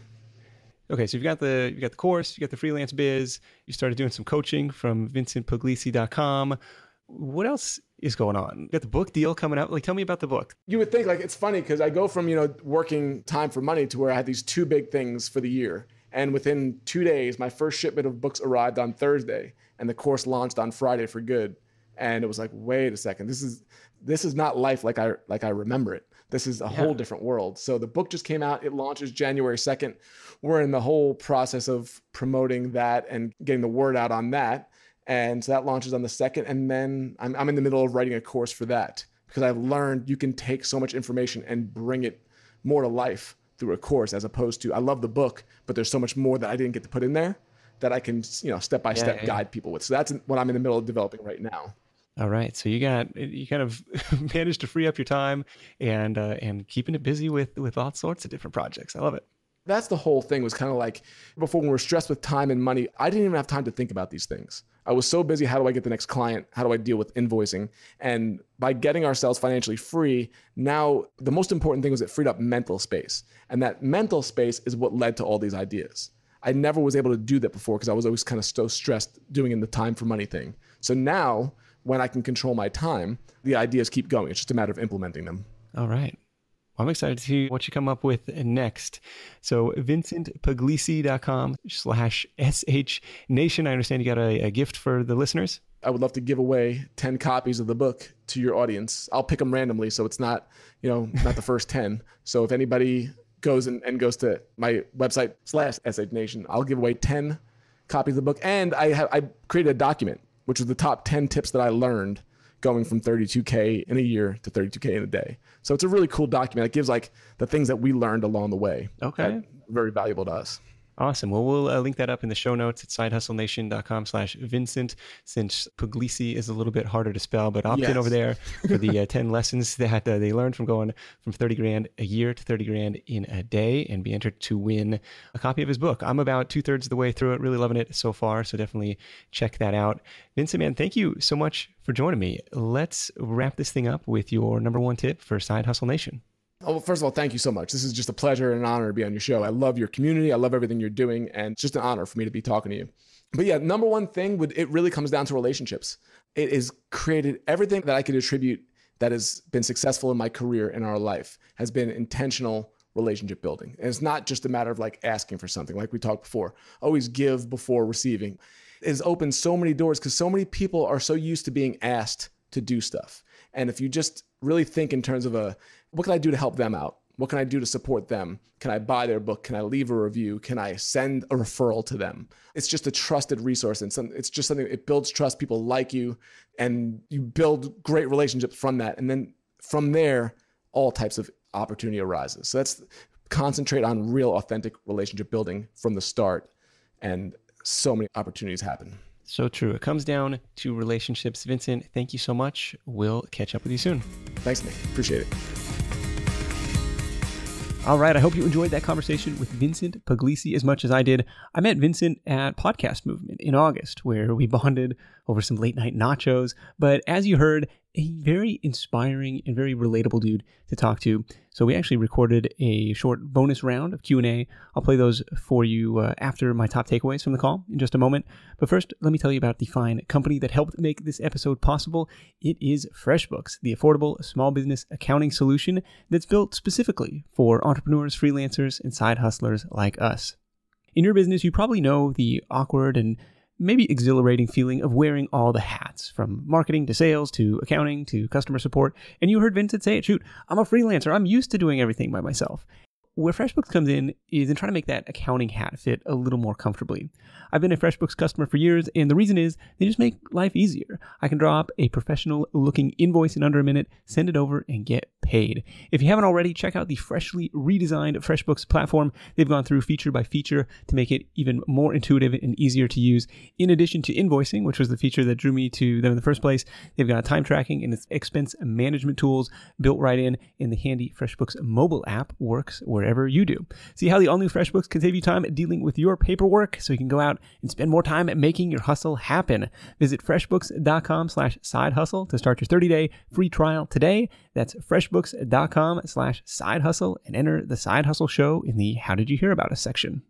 Okay, so you've got the course, you got the freelance biz, you started doing some coaching from vincentpugliese.com. What else is going on? You got the book deal coming up. Like, tell me about the book. You would think, like, it's funny because I go from, working time for money to where I had these two big things for the year. And within 2 days, my first shipment of books arrived on Thursday and the course launched on Friday for good. And it was like, wait a second, this is not life like I remember it. This is a whole different world. So the book just came out. It launches January 2nd. We're in the whole process of promoting that and getting the word out on that. And so that launches on the 2nd. And then I'm in the middle of writing a course for that because I've learned you can take so much information and bring it more to life through a course, as opposed to, I love the book, but there's so much more that I didn't get to put in there that I can, step by step guide people with. So that's what I'm in the middle of developing right now. All right. So you kind of managed to free up your time and keeping it busy with all sorts of different projects. I love it. That's the whole thing. Was kind of like before, when we're stressed with time and money, I didn't even have time to think about these things. I was so busy. How do I get the next client? How do I deal with invoicing? And by getting ourselves financially free, now the most important thing was it freed up mental space. And that mental space is what led to all these ideas. I never was able to do that before because I was always kind of so stressed doing in the time for money thing. So now when I can control my time, the ideas keep going. It's just a matter of implementing them. All right. Well, I'm excited to see what you come up with next. So vincentpugliese.com/SHNation. I understand you got a gift for the listeners. I would love to give away 10 copies of the book to your audience. I'll pick them randomly, so it's not, not the first 10. So if anybody goes and goes to my website /SHNation, I'll give away 10 copies of the book. And I created a document, which was the top 10 tips that I learned going from 32K in a year to 32K in a day. So it's a really cool document. It gives like the things that we learned along the way. Okay. Very valuable to us. Awesome. Well, we'll link that up in the show notes at sidehustlenation.com/Vincent, since Pugliese is a little bit harder to spell, but opt in over there for the 10 lessons that they learned from going from 30 grand a year to 30 grand in a day, and be entered to win a copy of his book. I'm about 2/3 of the way through it, really loving it so far. So definitely check that out. Vincent, man, thank you so much for joining me. Let's wrap this thing up with your number one tip for Side Hustle Nation. Oh, first of all, thank you so much. This is just a pleasure and an honor to be on your show. I love your community. I love everything you're doing. And it's just an honor for me to be talking to you. But yeah, number one thing, it really comes down to relationships. It has created everything that I could attribute that has been successful in my career, in our life, has been intentional relationship building. And it's not just a matter of like asking for something, like we talked before. Always give before receiving. It has opened so many doors because so many people are so used to being asked to do stuff. And if you just really think in terms of what can I do to help them out? What can I do to support them? Can I buy their book? Can I leave a review? Can I send a referral to them? It's just a trusted resource. And it's just something, it builds trust. People like you and you build great relationships from that. And then from there, all types of opportunity arises. So let's concentrate on real authentic relationship building from the start. And so many opportunities happen. So true. It comes down to relationships. Vincent, thank you so much. We'll catch up with you soon. Thanks, Nick. Appreciate it. All right. I hope you enjoyed that conversation with Vincent Pugliese as much as I did. I met Vincent at Podcast Movement in August, where we bonded over some late night nachos. But as you heard, a very inspiring and very relatable dude to talk to. So we actually recorded a short bonus round of Q&A. I'll play those for you after my top takeaways from the call in just a moment. But first, let me tell you about the fine company that helped make this episode possible. It is FreshBooks, the affordable small business accounting solution that's built specifically for entrepreneurs, freelancers, and side hustlers like us. In your business, you probably know the awkward and maybe exhilarating feeling of wearing all the hats, from marketing to sales to accounting to customer support. And you heard Vincent say it, shoot, I'm a freelancer. I'm used to doing everything by myself. Where FreshBooks comes in is in trying to make that accounting hat fit a little more comfortably. I've been a FreshBooks customer for years, and the reason is they just make life easier. I can draw up a professional-looking invoice in under a minute, send it over, and get paid. If you haven't already, check out the freshly redesigned FreshBooks platform. They've gone through feature by feature to make it even more intuitive and easier to use. In addition to invoicing, which was the feature that drew me to them in the first place, they've got time tracking and expense management tools built right in, and the handy FreshBooks mobile app works wherever wherever you do. See how the all-new FreshBooks can save you time dealing with your paperwork so you can go out and spend more time making your hustle happen. Visit freshbooks.com/sidehustle to start your 30-day free trial today. That's freshbooks.com/sidehustle and enter the Side Hustle Show in the How Did You Hear About Us section.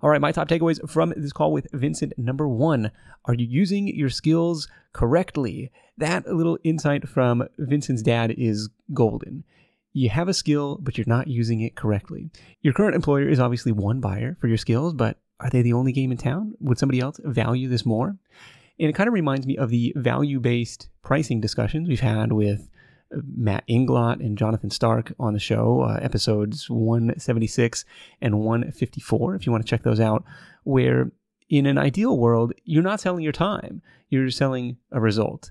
All right, my top takeaways from this call with Vincent. Number 1, are you using your skills correctly? That little insight from Vincent's dad is golden. You have a skill, but you're not using it correctly. Your current employer is obviously one buyer for your skills, but are they the only game in town? Would somebody else value this more? And it kind of reminds me of the value-based pricing discussions we've had with Matt Inglot and Jonathan Stark on the show, episodes 176 and 154, if you want to check those out, where in an ideal world, you're not selling your time, you're selling a result.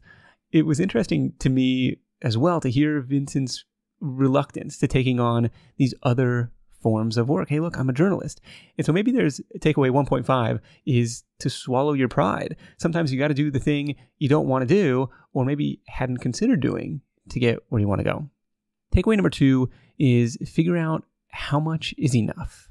It was interesting to me as well to hear Vincent's reluctance to taking on these other forms of work. Hey, look, I'm a journalist. And so maybe there's takeaway 1.5 is to swallow your pride. Sometimes you got to do the thing you don't want to do, or maybe hadn't considered doing to get where you want to go. Takeaway number 2 is figure out how much is enough.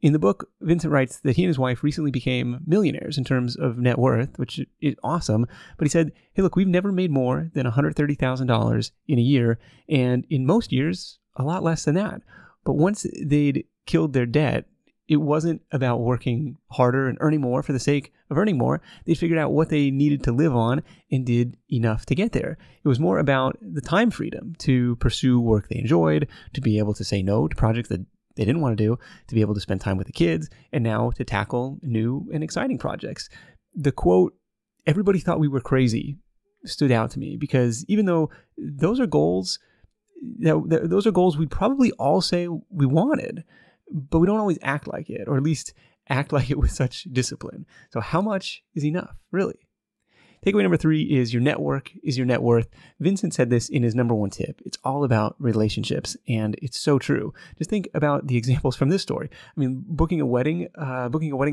In the book, Vincent writes that he and his wife recently became millionaires in terms of net worth, which is awesome. But he said, hey, look, we've never made more than $130,000 in a year. And in most years, a lot less than that. But once they'd killed their debt, it wasn't about working harder and earning more for the sake of earning more. They figured out what they needed to live on and did enough to get there. It was more about the time freedom to pursue work they enjoyed, to be able to say no to projects that they didn't want to do, to be able to spend time with the kids, and now to tackle new and exciting projects. The quote, everybody thought we were crazy, stood out to me because even though those are goals, those are goals we probably all say we wanted, but we don't always act like it, or at least act like it with such discipline. So how much is enough, really? Takeaway number 3 is your network is your net worth. Vincent said this in his number 1 tip. It's all about relationships, and it's so true. Just think about the examples from this story. I mean, booking a wedding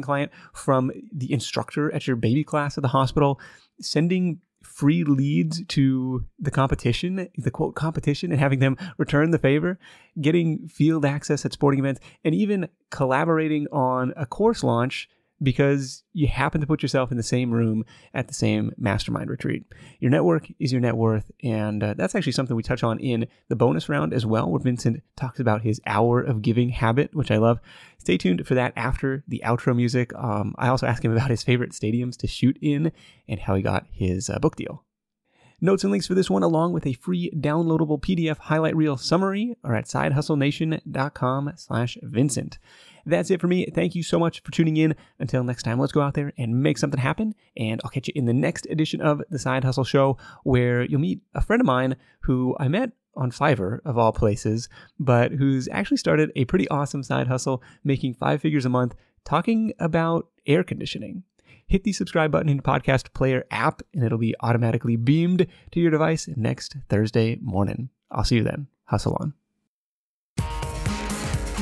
client from the instructor at your baby class at the hospital, sending free leads to the competition, the quote competition, and having them return the favor, getting field access at sporting events, and even collaborating on a course launch because you happen to put yourself in the same room at the same mastermind retreat. Your network is your net worth, and that's actually something we touch on in the bonus round as well, where Vincent talks about his hour of giving habit, which I love. Stay tuned for that after the outro music. I also ask him about his favorite stadiums to shoot in and how he got his book deal. Notes and links for this one, along with a free downloadable PDF highlight reel summary, are at sidehustlenation.com/Vincent. That's it for me. Thank you so much for tuning in. Until next time, let's go out there and make something happen. And I'll catch you in the next edition of The Side Hustle Show, where you'll meet a friend of mine who I met on Fiverr, of all places, but who's actually started a pretty awesome side hustle, making 5 figures a month, talking about air conditioning. Hit the subscribe button in your podcast player app, and it'll be automatically beamed to your device next Thursday morning. I'll see you then. Hustle on.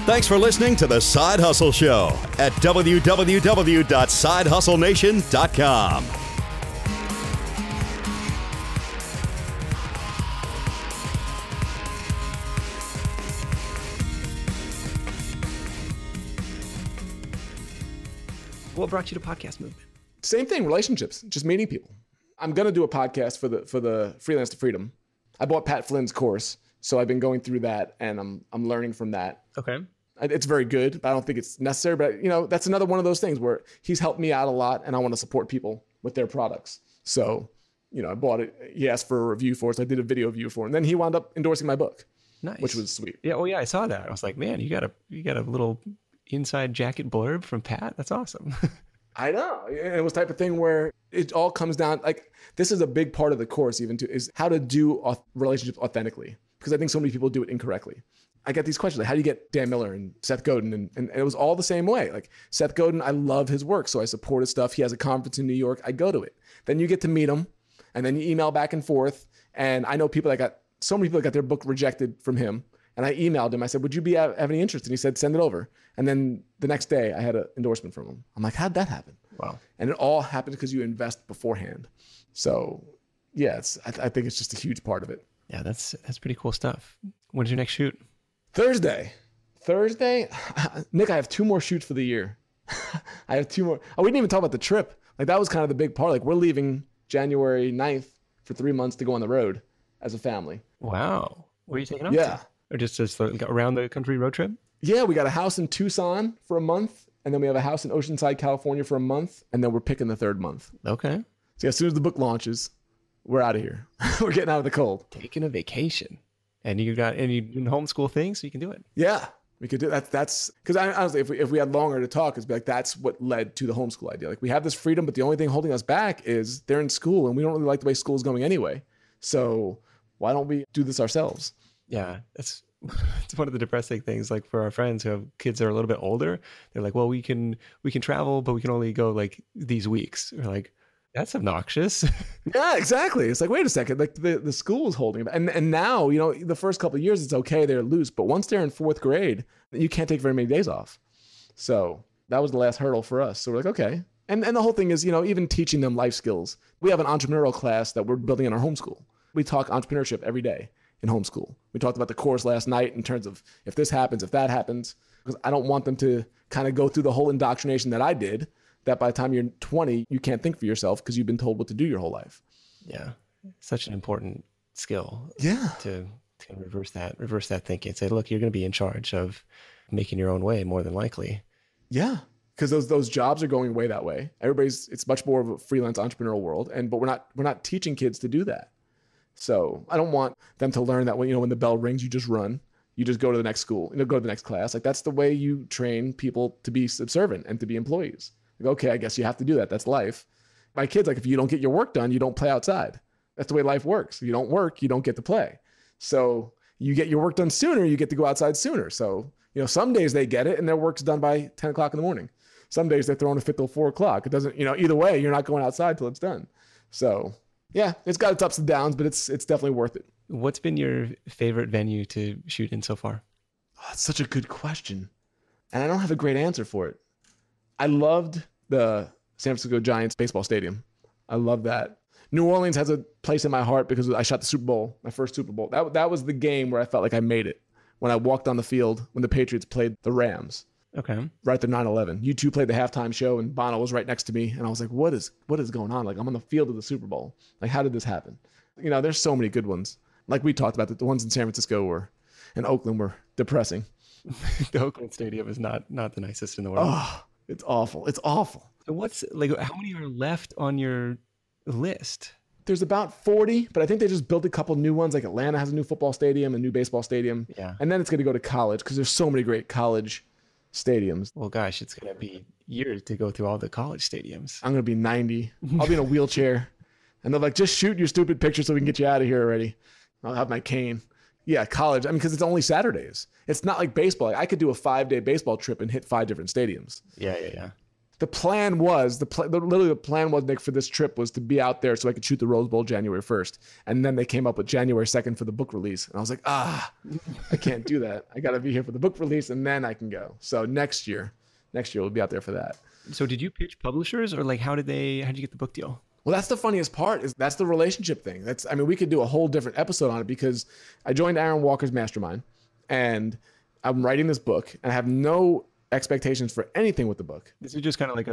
Thanks for listening to The Side Hustle Show at www.sidehustlenation.com. What brought you to podcast movement? Same thing, relationships, just meeting people. I'm going to do a podcast for the Freelance to Freedom. I bought Pat Flynn's course, so I've been going through that, and I'm learning from that. Okay. It's very good, but I don't think it's necessary. But, that's another one of those things where he's helped me out a lot, and I want to support people with their products. So, I bought it. He asked for a review for it, so I did a video review for it. And then he wound up endorsing my book. Nice. Which was sweet. Yeah, well, yeah, I saw that. I was like, man, you got a little inside jacket blurb from Pat. That's awesome. I know. It was the type of thing where it all comes down, like, this is a big part of the course even too, is how to do relationships authentically. Because I think so many people do it incorrectly. I get these questions like, how do you get Dan Miller and Seth Godin? And it was all the same way. Like Seth Godin, I love his work, so I support his stuff. He has a conference in New York. I go to it. Then you get to meet him, and then you email back and forth. And I know so many people that got their book rejected from him. And I emailed him. I said, would you have any interest? And he said, send it over. And then the next day I had an endorsement from him. I'm like, how'd that happen? Wow. And it all happens because you invest beforehand. So yeah, I think it's just a huge part of it. Yeah, that's pretty cool stuff. When's your next shoot? Thursday Thursday, Nick, I have 2 more shoots for the year. I have 2 more. Oh, we didn't even talk about the trip. Like that was kind of the big part. Like we're leaving January 9th for 3 months to go on the road as a family. Wow. Where are you taking off Yeah. to? Or just around the country road trip? Yeah, we got a house in Tucson for a month. And then we have a house in Oceanside, California for a month. And then we're picking the 3rd month. Okay. So as soon as the book launches, we're out of here. We're getting out of the cold. Taking a vacation. And you can homeschool things, so you can do it. Yeah, we could do that. That's because honestly, if we had longer to talk, it's like that's what led to the homeschool idea. Like we have this freedom, but the only thing holding us back is they're in school, and we don't really like the way school is going anyway. So why don't we do this ourselves? Yeah, it's one of the depressing things. Like for our friends who have kids that are a little bit older, they're like, "Well, we can travel, but we can only go like these weeks." We're like, that's obnoxious. Yeah, exactly. It's like, wait a second, like the school is holding them. And now, the first couple of years, it's okay, they're loose. But once they're in 4th grade, you can't take very many days off. So that was the last hurdle for us. So we're like, okay. And the whole thing is, even teaching them life skills. We have an entrepreneurial class that we're building in our homeschool. We talk entrepreneurship every day in homeschool. We talked about the course last night in terms of if this happens, if that happens, because I don't want them to kind of go through the whole indoctrination that I did, that by the time you're 20, you can't think for yourself because you've been told what to do your whole life. Yeah. Such an important skill. Yeah. To reverse that thinking and say, look, you're going to be in charge of making your own way more than likely. Yeah. Because those jobs are going way that way. It's much more of a freelance entrepreneurial world. But we're not teaching kids to do that. So I don't want them to learn that when the bell rings, you just run. You just go to the next school, go to the next class. Like that's the way you train people to be subservient and to be employees. Like, okay, I guess you have to do that. That's life. My kids, like if you don't get your work done, you don't play outside. That's the way life works. If you don't work, you don't get to play. So you get your work done sooner, you get to go outside sooner. So, some days they get it and their work's done by 10 o'clock in the morning. Some days they're throwing a fit till 4 o'clock. It doesn't, either way, you're not going outside till it's done. So yeah, it's got its ups and downs, but it's definitely worth it. What's been your favorite venue to shoot in so far? Oh, that's such a good question. And I don't have a great answer for it. I loved the San Francisco Giants baseball stadium. I love that. New Orleans has a place in my heart because I shot the Super Bowl, my first Super Bowl. That was the game where I felt like I made it. When I walked on the field, when the Patriots played the Rams. Okay. Right after 9/11. U2 played the halftime show and Bono was right next to me. And I was like, what is going on? Like I'm on the field of the Super Bowl. Like how did this happen? There's so many good ones. Like we talked about, the ones in San Francisco and Oakland were depressing. The Oakland Stadium is not the nicest in the world. Oh, it's awful. It's awful. So how many are left on your list? There's about 40, but I think they just built a couple new ones. Like Atlanta has a new football stadium, a new baseball stadium. Yeah. And then it's going to go to college because there's so many great college stadiums. Well, gosh, it's going to be years to go through all the college stadiums. I'm going to be 90. I'll be in a wheelchair. And they're like, just shoot your stupid picture so we can get you out of here already. I'll have my cane. Yeah, college. Because it's only Saturdays. It's not like baseball. I could do a 5-day baseball trip and hit 5 different stadiums. Yeah. The plan was, literally the plan was, Nick, for this trip was to be out there so I could shoot the Rose Bowl January 1st. And then they came up with January 2nd for the book release. And I was like, I can't do that. I got to be here for the book release and then I can go. So next year we'll be out there for that. So did you pitch publishers or how did you get the book deal? Well, that's the funniest part is that's the relationship thing. We could do a whole different episode on it because I joined Aaron Walker's mastermind and I'm writing this book and I have no expectations for anything with the book. This is just kind of like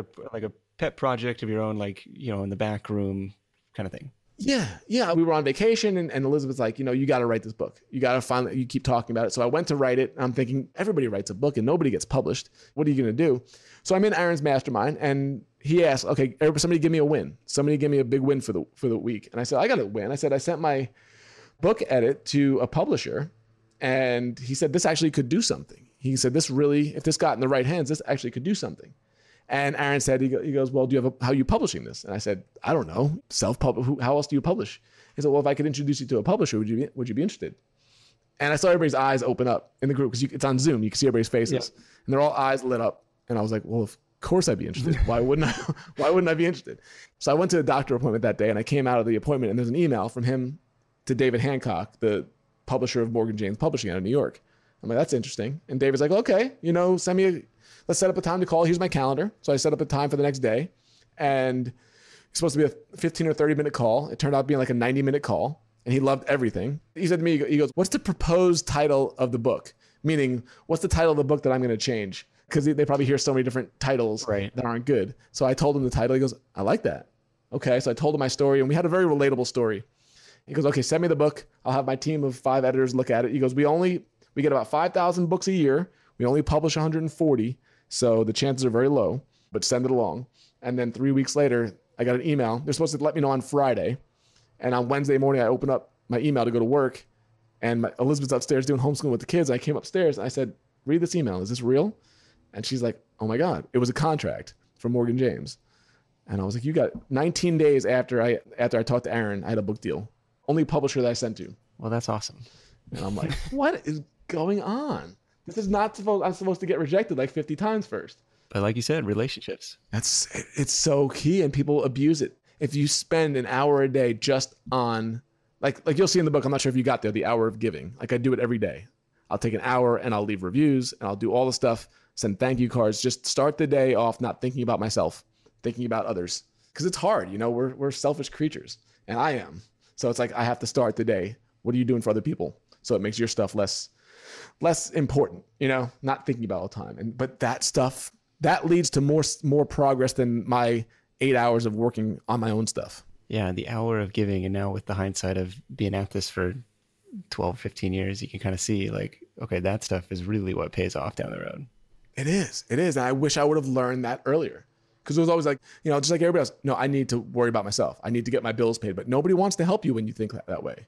a pet project of your own, in the back room kind of thing. Yeah. We were on vacation and Elizabeth's like, you got to write this book. You got to finally, you keep talking about it. So I went to write it. And I'm thinking everybody writes a book and nobody gets published. What are you going to do? So I'm in Aaron's mastermind and he asked, okay, somebody give me a win. Somebody give me a big win for the week. And I said, I got a win. I said, I sent my book edit to a publisher and he said, this actually could do something. He said, if this got in the right hands, this actually could do something. And Aaron said, he goes, well, how are you publishing this? And I said, I don't know, self-publish. How else do you publish? He said, well, if I could introduce you to a publisher, would you be interested? And I saw everybody's eyes open up in the group because it's on Zoom. You can see everybody's faces and they're all eyes lit up. And I was like, well, of course I'd be interested. Why wouldn't I be interested? So I went to a doctor appointment that day and I came out of the appointment and there's an email from him to David Hancock, the publisher of Morgan James Publishing out of New York. I'm like, that's interesting. And David's like, okay, let's set up a time to call. Here's my calendar. So I set up a time for the next day. And it's supposed to be a 15 or 30 minute call. It turned out being like a 90-minute call. And he loved everything. He said to me, he goes, what's the proposed title of the book? Meaning, what's the title of the book that I'm going to change? Because they probably hear so many different titles that aren't good. So I told him the title. He goes, I like that. Okay. So I told him my story, and we had a very relatable story. He goes, okay, send me the book. I'll have my team of 5 editors look at it. He goes, we get about 5,000 books a year. We only publish 140. So the chances are very low, but send it along. And then 3 weeks later, I got an email. They're supposed to let me know on Friday. And on Wednesday morning, I open up my email to go to work, and Elizabeth's upstairs doing homeschooling with the kids. I came upstairs and I said, read this email. Is this real? And she's like, oh my God, it was a contract from Morgan James. And I was like, you got 19 days after I talked to Aaron, I had a book deal. Only publisher that I sent to. Well, that's awesome. And I'm like, what is going on? This is not I'm supposed to get rejected like 50 times first. But like you said, relationships. It's so key, and people abuse it. If you spend an hour a day just on, like you'll see in the book, I'm not sure if you got there, the hour of giving. Like I do it every day. I'll take an hour and I'll leave reviews and I'll do all the stuff, send thank you cards, just start the day off not thinking about myself, thinking about others. Because it's hard, we're selfish creatures, and I am. So it's like I have to start the day. What are you doing for other people? So it makes your stuff less important, not thinking about all the time. But that stuff, that leads to more progress than my 8 hours of working on my own stuff. Yeah, the hour of giving, and now with the hindsight of being at this for 12, 15 years, you can kind of see like, okay, that stuff is really what pays off down the road. It is. And I wish I would have learned that earlier. Because it was always like, just like everybody else, no, I need to worry about myself. I need to get my bills paid. But nobody wants to help you when you think that way.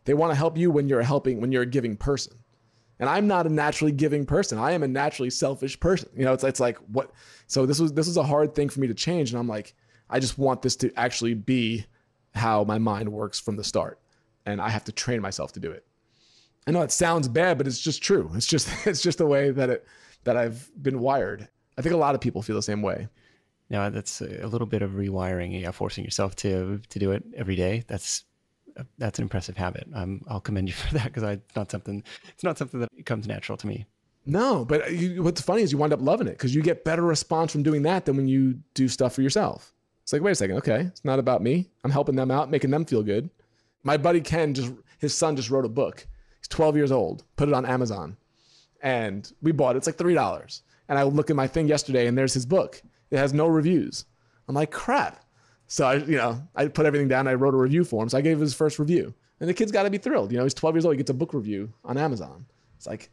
They want to help you when you're a giving person. And I'm not a naturally giving person. I am a naturally selfish person. It's like what? So this was a hard thing for me to change. And I'm like, I just want this to actually be how my mind works from the start. And I have to train myself to do it. I know it sounds bad, but it's just true. It's just the way that I've been wired. I think a lot of people feel the same way. Now that's a little bit of rewiring, forcing yourself to do it every day. That's an impressive habit. I'll commend you for that, because it's not something that comes natural to me. No, but what's funny is you wind up loving it, because you get better response from doing that than when you do stuff for yourself. It's like, wait a second. Okay. It's not about me. I'm helping them out, making them feel good. My buddy Ken, his son just wrote a book. He's 12 years old, put it on Amazon, and we bought it. It's like $3. And I looked at my thing yesterday, and there's his book. It has no reviews. I'm like, crap. So I put everything down. I wrote a review for him. So I gave his first review, and the kid's got to be thrilled. He's 12 years old. He gets a book review on Amazon. It's like,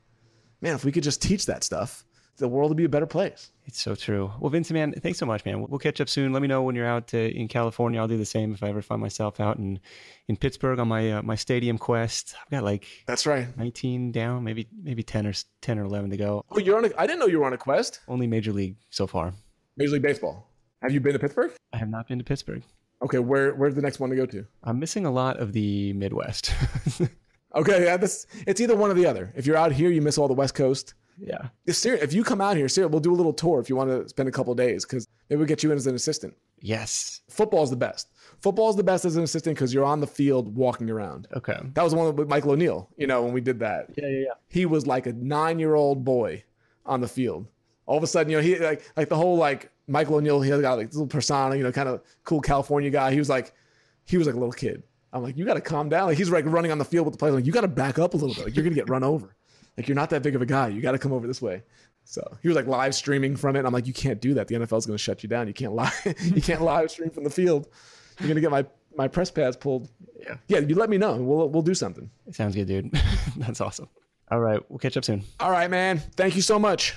man, if we could just teach that stuff, the world would be a better place. It's so true. Well, Vincent, man, thanks so much, man. We'll catch up soon. Let me know when you're out in California. I'll do the same if I ever find myself out in Pittsburgh on my stadium quest. I've got that's right, 19 down, maybe 10 or 11 to go. Oh, I didn't know you were on a quest. Only Major League so far. Major League Baseball. Have you been to Pittsburgh? I have not been to Pittsburgh. Okay, where's the next one to go to? I'm missing a lot of the Midwest. Okay, yeah, it's either one or the other. If you're out here, you miss all the West Coast. Yeah. If you come out here, we'll do a little tour if you want to spend a couple of days, because maybe we'll get you in as an assistant. Yes. Football is the best. Football is the best as an assistant because you're on the field walking around. Okay. That was the one with Michael O'Neill, when we did that. Yeah. He was like a 9-year-old boy on the field. All of a sudden, he like the whole Michael O'Neill, he got this little persona, kind of cool California guy. He was like a little kid. I'm like, you got to calm down. He's running on the field with the players. You got to back up a little bit. You're going to get run over. You're not that big of a guy. You got to come over this way. So he was live streaming from it. And I'm like, you can't do that. The NFL's going to shut you down. You can't live stream from the field. You're going to get my press pads pulled. Yeah. You let me know. We'll do something. Sounds good, dude. That's awesome. All right. We'll catch up soon. All right, man. Thank you so much.